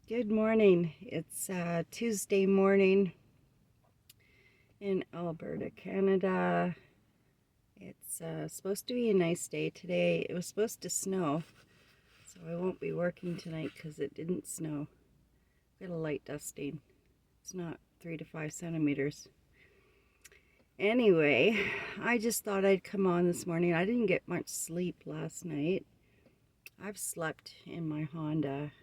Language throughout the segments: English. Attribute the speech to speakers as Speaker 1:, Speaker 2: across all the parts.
Speaker 1: Good morning. It's Tuesday morning in Alberta, Canada. It's supposed to be a nice day today. It was supposed to snow, so I won't be working tonight because it didn't snow. Got a light dusting. It's not 3 to 5 centimeters. Anyway, I just thought I'd come on this morning. I didn't get much sleep last night. I've slept in my Honda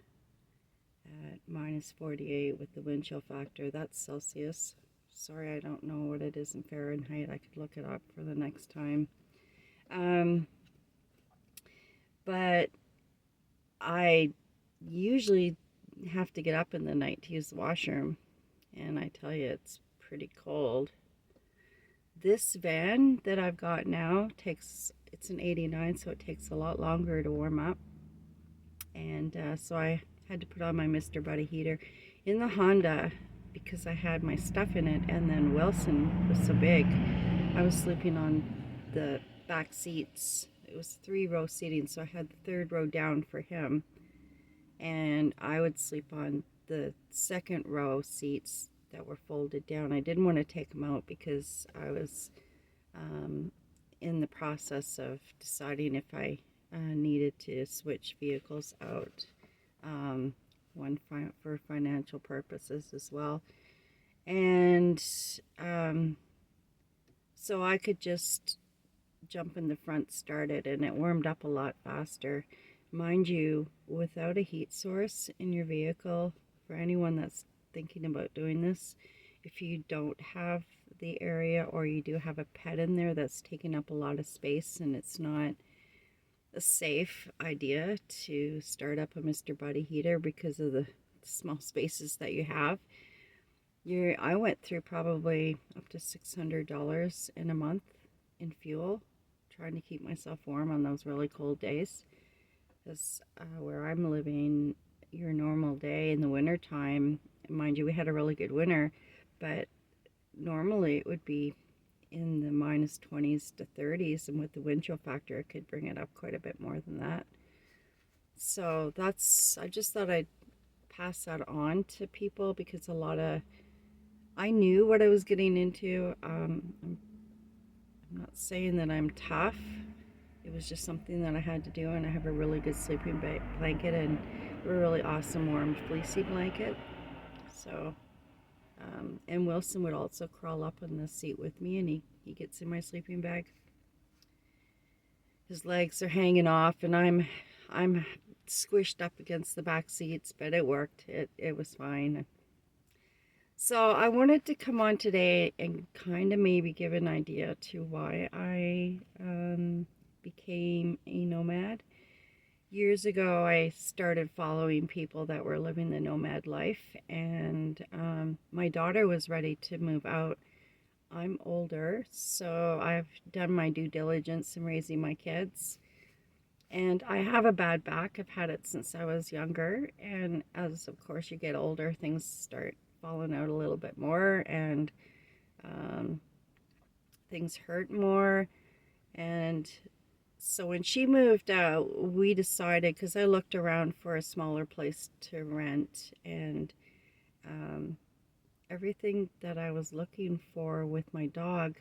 Speaker 1: at minus 48 with the wind chill factor. That's Celsius. Sorry, I don't know what it is in Fahrenheit. I could look it up for the next time. Um, but I usually have to get up in the night to use the washroom, and I tell you, it's pretty cold. This van that I've got now it's an 89, so it takes a lot longer to warm up. And so I had to put on my Mr. Buddy heater. In the Honda, because I had my stuff in it, and then Wilson was so big, I was sleeping on the back seats. It was 3 row seating, so I had the third row down for him, and I would sleep on the second row seats that were folded down. I didn't want to take them out because I was um, in the process of deciding if I needed to switch vehicles out, um, one for financial purposes as well. And so I could just jump in the front, start it, and it warmed up a lot faster. Mind you, without a heat source in your vehicle, for anyone that's thinking about doing this, if you don't have the area or you do have a pet in there that's taking up a lot of space and it's not a safe idea to start up a Mr. Buddy heater because of the small spaces that you have. I went through probably up to $600 in a month in fuel trying to keep myself warm on those really cold days. Because where I'm living, your normal day in the wintertime, mind you, we had a really good winter, but normally it would be in the minus 20s to 30s, and with the wind chill factor, it could bring it up quite a bit more than that. So I just thought I'd pass that on to people because I knew what I was getting into. I'm not saying that I'm tough. It was just something that I had to do, and I have a really good sleeping blanket and a really awesome warm fleecy blanket. So, and Wilson would also crawl up in the seat with me, and he gets in my sleeping bag. His legs are hanging off, and I'm squished up against the back seats, but it worked. It was fine. So I wanted to come on today and kind of maybe give an idea to why I became a nomad. Years ago, I started following people that were living the nomad life, and my daughter was ready to move out. I'm older, so I've done my due diligence in raising my kids. And I have a bad back. I've had it since I was younger. And as, of course, you get older, things start falling out a little bit more, and um, things hurt more. And so when she moved out, we decided, because I looked around for a smaller place to rent, and um, everything that I was looking for with my dog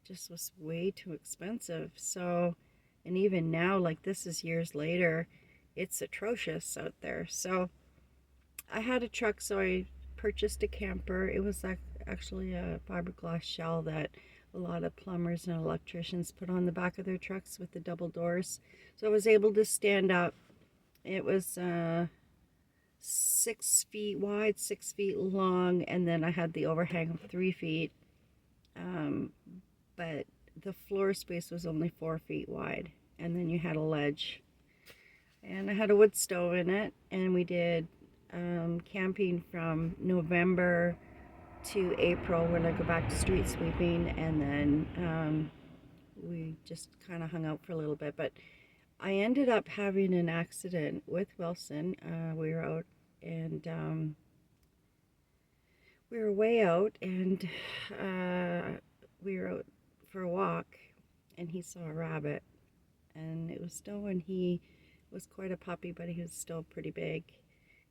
Speaker 1: just was way too expensive. So, and even now, like this is years later, it's atrocious out there. So I had a truck, so I purchased a camper. It was actually a fiberglass shell that a lot of plumbers and electricians put on the back of their trucks with the double doors. So I was able to stand up. It was 6 feet wide, 6 feet long, and then I had the overhang of 3 feet. Um, but the floor space was only 4 feet wide, and then you had a ledge. And I had a wood stove in it, and we did camping from November to April when I go back to street sweeping, and then we just kind of hung out for a little bit. But I ended up having an accident with Wilson. We were out, and we were way out, and we were out for a walk, and he saw a rabbit. And it was still when he was quite a puppy, but he was still pretty big.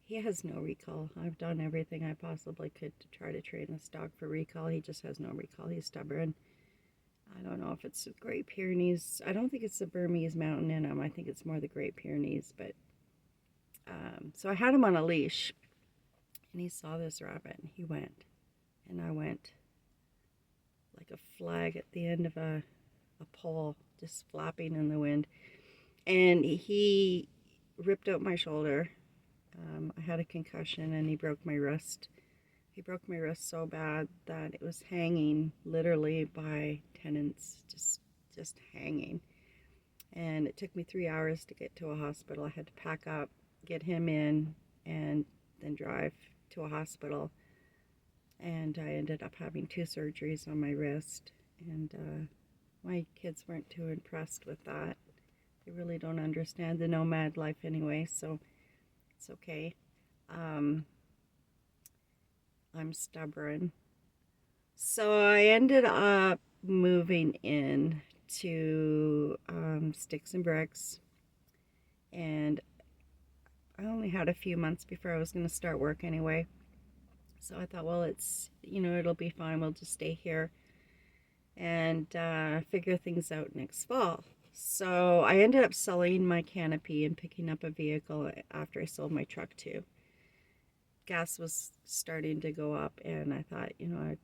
Speaker 1: he has no recall. I've done everything I possibly could to try to train this dog for recall. He just has no recall. He's stubborn. I don't know if it's the Great Pyrenees. I don't think it's the Burmese mountain in him. I think it's more the Great Pyrenees. But so I had him on a leash, and he saw this rabbit, and he went, and I went like a flag at the end of a pole, just flapping in the wind. And he ripped out my shoulder. I had a concussion, and he broke my wrist. He broke my wrist so bad that it was hanging literally by tendons, just hanging. And it took me 3 hours to get to a hospital. I had to pack up, get him in, and then drive to a hospital. And I ended up having 2 surgeries on my wrist. And my kids weren't too impressed with that. They really don't understand the nomad life anyway, so it's okay. I'm stubborn. So I ended up moving in to Sticks and Bricks, and I only had a few months before I was going to start work anyway. So I thought, well, it'll be fine. We'll just stay here and figure things out next fall. So I ended up selling my canopy and picking up a vehicle after I sold my truck too. Gas was starting to go up, and I thought, I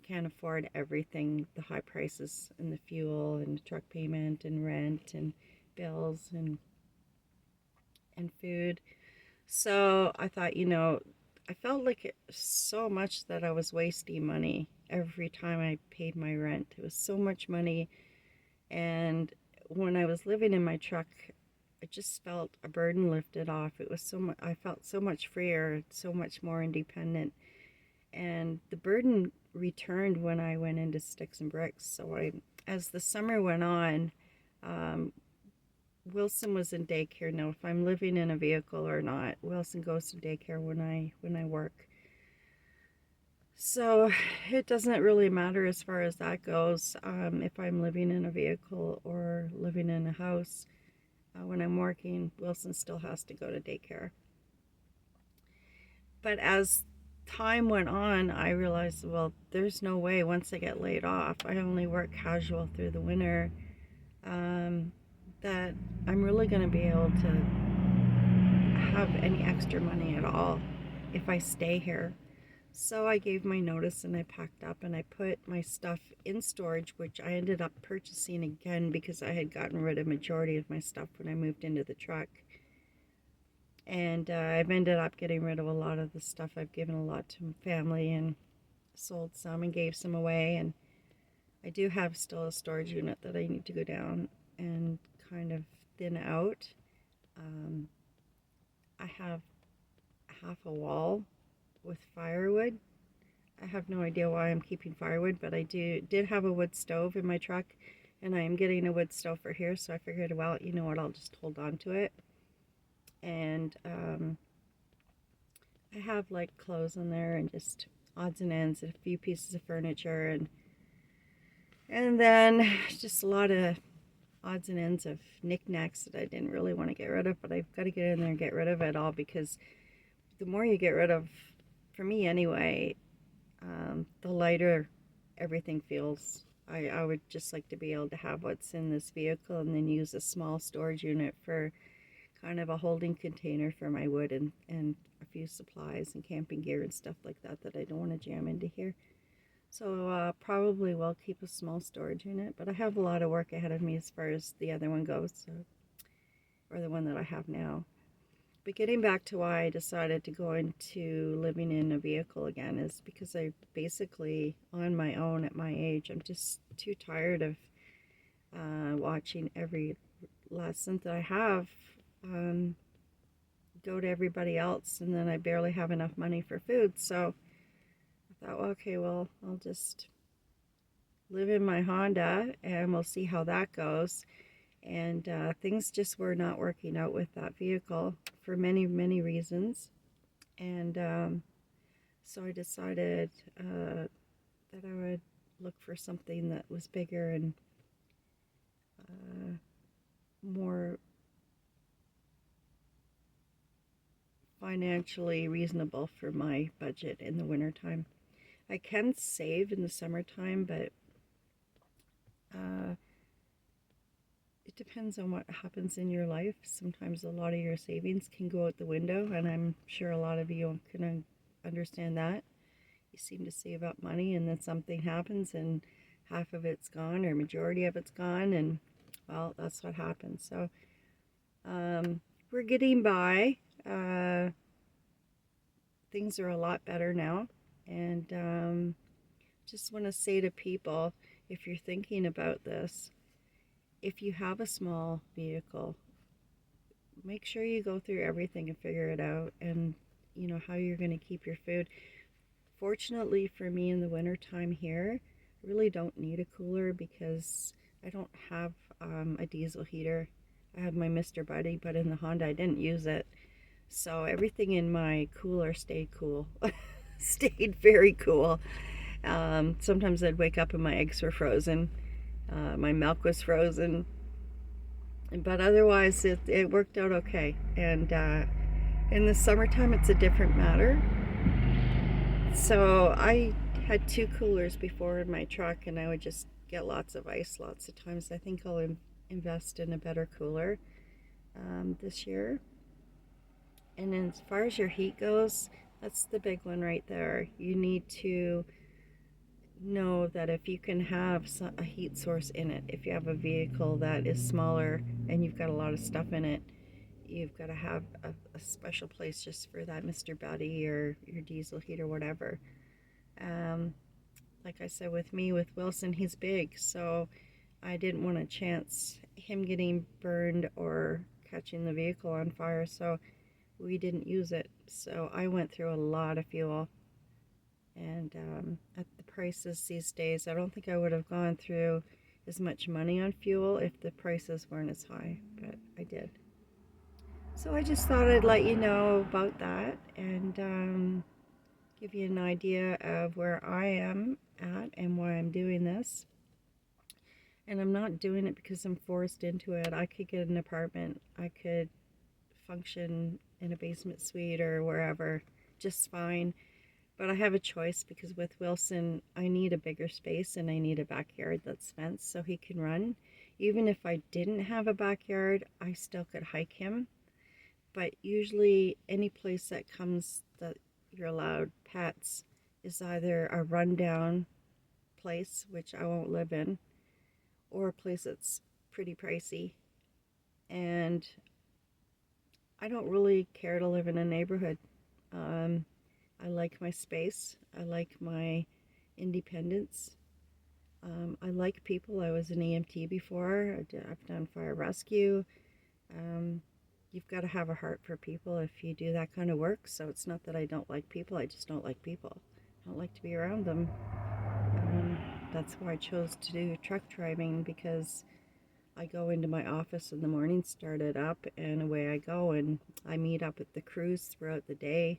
Speaker 1: can't afford everything, the high prices and the fuel and the truck payment and rent and bills and food. So I thought, I felt like so much that I was wasting money every time I paid my rent. It was so much money. And when I was living in my truck, I just felt a burden lifted off. It was so much, I felt so much freer, so much more independent. And the burden returned when I went into Sticks and Bricks. So as the summer went on, Wilson was in daycare. Now, if I'm living in a vehicle or not, Wilson goes to daycare when I work. So it doesn't really matter as far as that goes. If I'm living in a vehicle or living in a house, when I'm working, Wilson still has to go to daycare. But as time went on, I realized, well, there's no way once I get laid off, I only work casual through the winter, that I'm really going to be able to have any extra money at all if I stay here. So I gave my notice and I packed up and I put my stuff in storage, which I ended up purchasing again because I had gotten rid of majority of my stuff when I moved into the truck. And I've ended up getting rid of a lot of the stuff. I've given a lot to family and sold some and gave some away. And I do have still a storage unit that I need to go down and kind of thin out. I have half a wall with firewood. I have no idea why I'm keeping firewood, but I did have a wood stove in my truck, and I am getting a wood stove for here, so I figured, well, you know what, I'll just hold on to it. And I have like clothes in there and just odds and ends and a few pieces of furniture and then just a lot of odds and ends of knickknacks that I didn't really want to get rid of, but I've got to get in there and get rid of it all, because the more you get rid of, for me anyway, the lighter everything feels. I would just like to be able to have what's in this vehicle and then use a small storage unit for kind of a holding container for my wood and a few supplies and camping gear and stuff like that I don't want to jam into here. So probably will keep a small storage unit, but I have a lot of work ahead of me as far as the other one goes, so, or the one that I have now. But getting back to why I decided to go into living in a vehicle again is because I basically, on my own at my age, I'm just too tired of watching every lesson that I have go to everybody else, and then I barely have enough money for food. So I thought, well, okay, well, I'll just live in my Honda and we'll see how that goes. And things just were not working out with that vehicle for many, many reasons. And so I decided that I would look for something that was bigger and more financially reasonable for my budget in the wintertime. I can save in the summertime, but uh, it depends on what happens in your life. Sometimes a lot of your savings can go out the window, and I'm sure a lot of you can understand that. You seem to save up money, and then something happens, and half of it's gone, or majority of it's gone, and well, that's what happens. So we're getting by. Uh, things are a lot better now, and just want to say to people, if you're thinking about this, if you have a small vehicle, make sure you go through everything and figure it out, and you know how you're going to keep your food. Fortunately for me, in the wintertime here, I really don't need a cooler because I don't have a diesel heater. I have my Mr. Buddy, but in the Honda I didn't use it, so everything in my cooler stayed cool. Stayed very cool. Sometimes I'd wake up and my eggs were frozen, my milk was frozen, but otherwise it worked out okay. And in the summertime, it's a different matter. So I had two coolers before in my truck, and I would just get lots of ice lots of times. I think I'll invest in a better cooler this year. And then as far as your heat goes, that's the big one right there. You need to know that if you can have a heat source in it, if you have a vehicle that is smaller and you've got a lot of stuff in it, you've got to have a special place just for that Mr. Buddy or your diesel heat or whatever. Like I said, with me, with Wilson, he's big, so I didn't want to chance him getting burned or catching the vehicle on fire, so we didn't use it. So I went through a lot of fuel, and at the prices these days, I don't think I would have gone through as much money on fuel if the prices weren't as high, but I did. So I just thought I'd let you know about that, and give you an idea of where I am at and why I'm doing this. And I'm not doing it because I'm forced into it. I could get an apartment, I could function in a basement suite or wherever just fine. But I have a choice because with Wilson, I need a bigger space and I need a backyard that's fenced so he can run. Even if I didn't have a backyard, I still could hike him. But usually any place that comes that you're allowed pets is either a rundown place, which I won't live in, or a place that's pretty pricey. And I don't really care to live in a neighborhood. I like my space. I like my independence. I like people. I was an EMT before. I've done fire rescue. Um, you've got to have a heart for people if you do that kind of work. So it's not that I don't like people. I just don't like people. I don't like to be around them. Um, that's why I chose to do truck driving, because I go into my office in the morning, start it up, and away I go. And I meet up with the crews throughout the day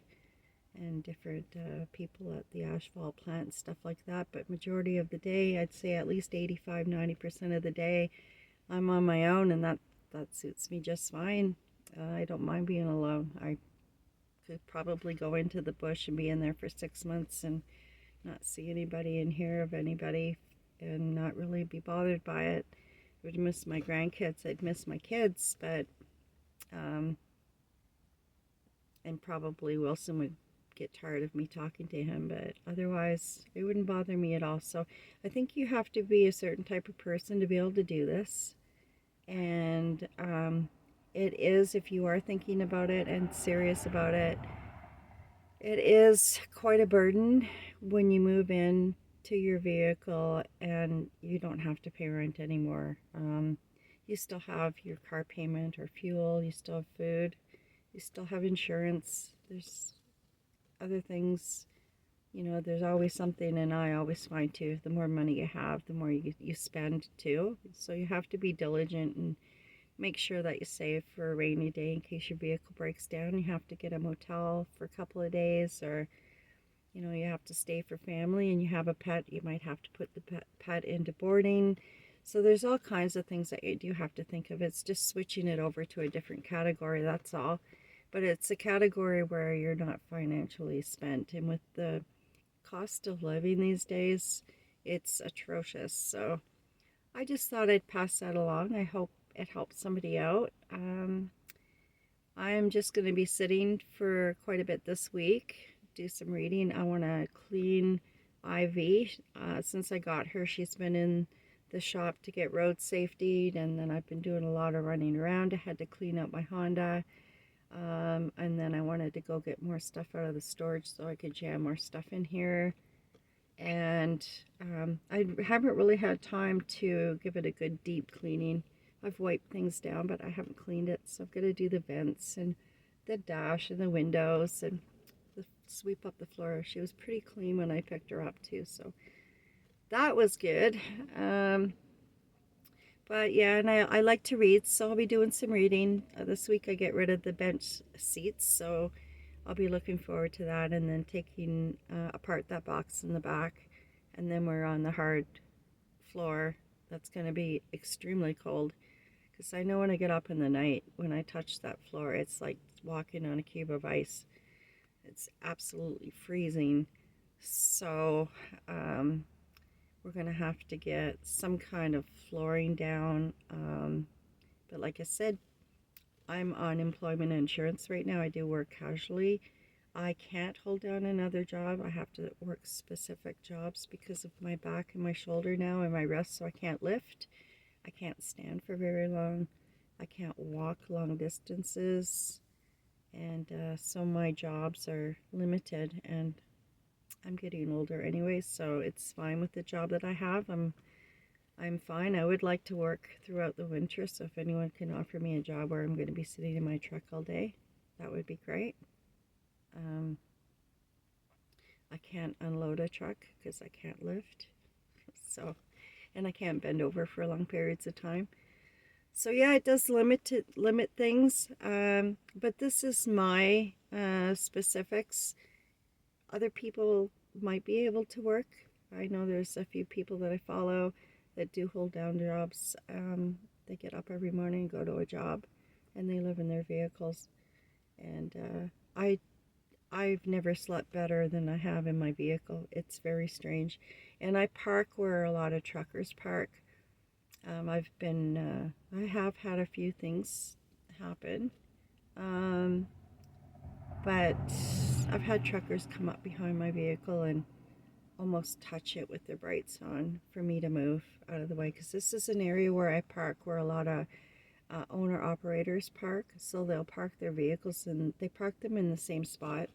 Speaker 1: and different people at the asphalt plant and stuff like that. But majority of the day, I'd say at least 85–90% of the day, I'm on my own, and that suits me just fine. I don't mind being alone. I could probably go into the bush and be in there for 6 months and not see anybody and hear of anybody and not really be bothered by it. I would miss my grandkids. I'd miss my kids, but and probably Wilson would get tired of me talking to him, but otherwise it wouldn't bother me at all. So I think you have to be a certain type of person to be able to do this. And it is, if you are thinking about it and serious about it, it is quite a burden when you move in to your vehicle and you don't have to pay rent anymore. You still have your car payment or fuel, you still have food, you still have insurance. There's other things, there's always something, and I always find too, the more money you have, the more you spend too. So you have to be diligent and make sure that you save for a rainy day in case your vehicle breaks down. You have to get a motel for a couple of days, or you have to stay for family, and you have a pet, you might have to put the pet into boarding. So there's all kinds of things that you do have to think of. It's just switching it over to a different category, that's all. but it's a category where you're not financially spent. And with the cost of living these days, it's atrocious. So I just thought I'd pass that along. I hope it helps somebody out. I'm just going to be sitting for quite a bit this week, do some reading. I want to clean Ivy. Since I got her, she's been in the shop to get road safety, and then I've been doing a lot of running around. I had to clean up my Honda, and then I wanted to go get more stuff out of the storage so I could jam more stuff in here. And I haven't really had time to give it a good deep cleaning. I've wiped things down, but I haven't cleaned it, so I'm going to do the vents and the dash and the windows and sweep up the floor. She was pretty clean when I picked her up too, so that was good. But yeah, and I like to read, so I'll be doing some reading. This week I get rid of the bench seats, so I'll be looking forward to that, and then taking apart that box in the back. And then we're on the hard floor. That's going to be extremely cold, because I know when I get up in the night, when I touch that floor, it's like walking on a cube of ice. It's absolutely freezing. So we're going to have to get some kind of flooring down. But like I said, I'm on employment insurance right now. I do work casually. I can't hold down another job. I have to work specific jobs because of my back and my shoulder now and my wrist, so I can't lift. I can't stand for very long. I can't walk long distances. And so my jobs are limited, and I'm getting older anyway, so it's fine with the job that I have. I'm fine. I would like to work throughout the winter, so if anyone can offer me a job where I'm going to be sitting in my truck all day, that would be great. Um, I can't unload a truck because I can't lift, so, and I can't bend over for long periods of time. So yeah, it does limit things, but this is my specifics. Other people might be able to work. I know there's a few people that I follow that do hold down jobs. They get up every morning, go to a job, and they live in their vehicles. And I've never slept better than I have in my vehicle. It's very strange. And I park where a lot of truckers park. I have had a few things happen. But I've had truckers come up behind my vehicle and almost touch it with their brights on for me to move out of the way, because this is an area where I park where a lot of owner operators park. So they'll park their vehicles, and they park them in the same spot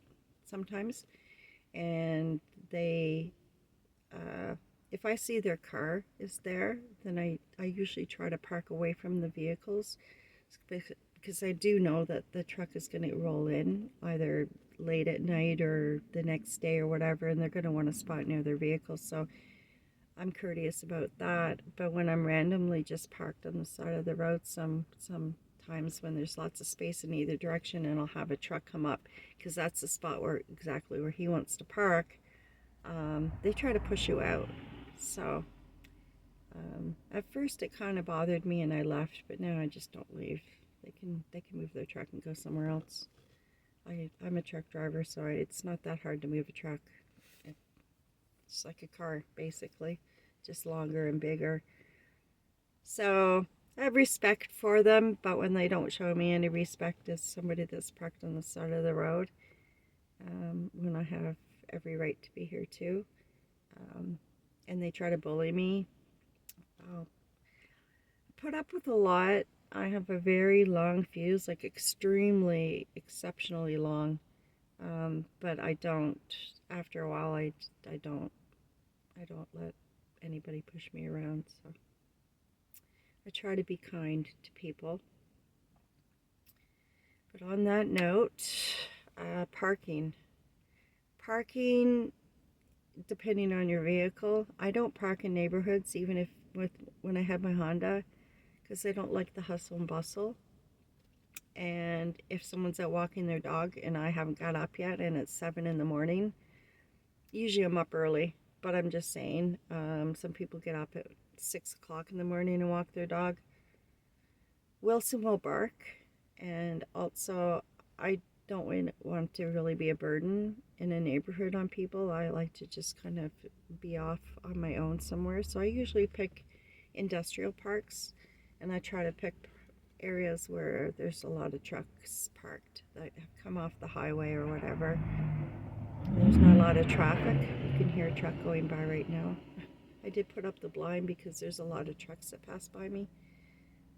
Speaker 1: sometimes, and they if I see their car is there, then I usually try to park away from the vehicles, because I do know that the truck is going to roll in either late at night or the next day or whatever, and they're going to want a spot near their vehicle. So I'm courteous about that. But when I'm randomly just parked on the side of the road, sometimes when there's lots of space in either direction, and I'll have a truck come up because that's the spot where exactly where he wants to park, they try to push you out. So at first it kind of bothered me and I left, but now I just don't leave. They can move their truck and go somewhere else. I'm a truck driver, so it's not that hard to move a truck. It's like a car, basically, just longer and bigger. So I have respect for them, but when they don't show me any respect as somebody that's parked on the side of the road, when I have every right to be here too, and they try to bully me, I'll put up with a lot. I have a very long fuse, like extremely, exceptionally long. But I don't. After a while, I don't let anybody push me around. So I try to be kind to people. But on that note, parking. Parking, depending on your vehicle. I don't park in neighborhoods, even if when I have my Honda, because I don't like the hustle and bustle. And if someone's out walking their dog and I haven't got up yet and it's 7 in the morning, usually I'm up early, but I'm just saying, some people get up at 6 o'clock in the morning and walk their dog. Wilson will bark, and also I don't want to really be a burden in a neighborhood on people. I like to just kind of be off on my own somewhere. So I usually pick industrial parks, and I try to pick areas where there's a lot of trucks parked that have come off the highway or whatever. There's not a lot of traffic. You can hear a truck going by right now. I did put up the blind because there's a lot of trucks that pass by me,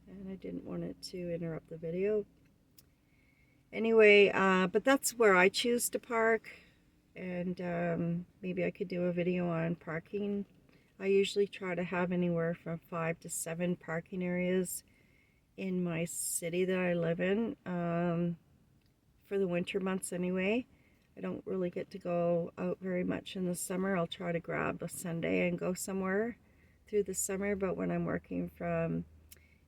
Speaker 1: and I didn't want it to interrupt the video. Anyway, but that's where I choose to park, and maybe I could do a video on parking. I usually try to have anywhere from 5 to 7 parking areas in my city that I live in, for the winter months anyway. I don't really get to go out very much in the summer. I'll try to grab a Sunday and go somewhere through the summer, but when I'm working from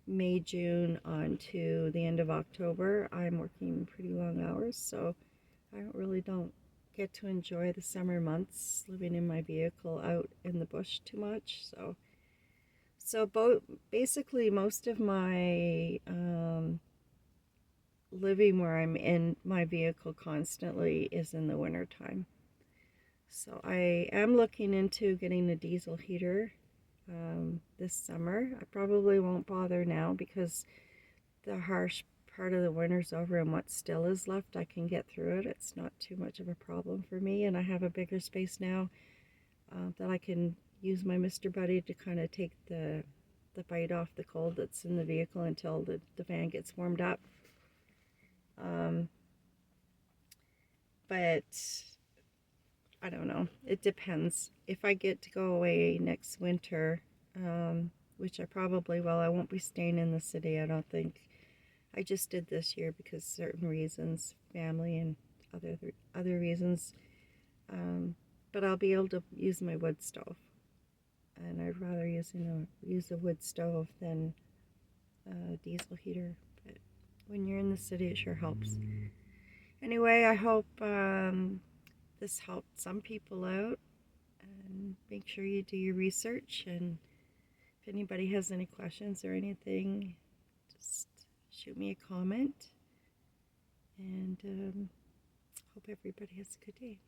Speaker 1: May, June on to the end of October, I'm working pretty long hours, so I don't get to enjoy the summer months living in my vehicle out in the bush too much. So basically most of my living where I'm in my vehicle constantly is in the winter time. So I am looking into getting a diesel heater this summer. I probably won't bother now because the harsh part of the winter's over, and what still is left, I can get through it. It's not too much of a problem for me, and I have a bigger space now that I can use my Mr. Buddy to kind of take the bite off the cold that's in the vehicle until the van gets warmed up. But I don't know. It depends. If I get to go away next winter, which I probably will, I won't be staying in the city, I don't think. I just did this year because certain reasons, family and other reasons. But I'll be able to use my wood stove, and I'd rather use a wood stove than a diesel heater. But when you're in the city, it sure helps. Anyway, I hope this helped some people out, and make sure you do your research, and if anybody has any questions or anything, just shoot me a comment, and hope everybody has a good day.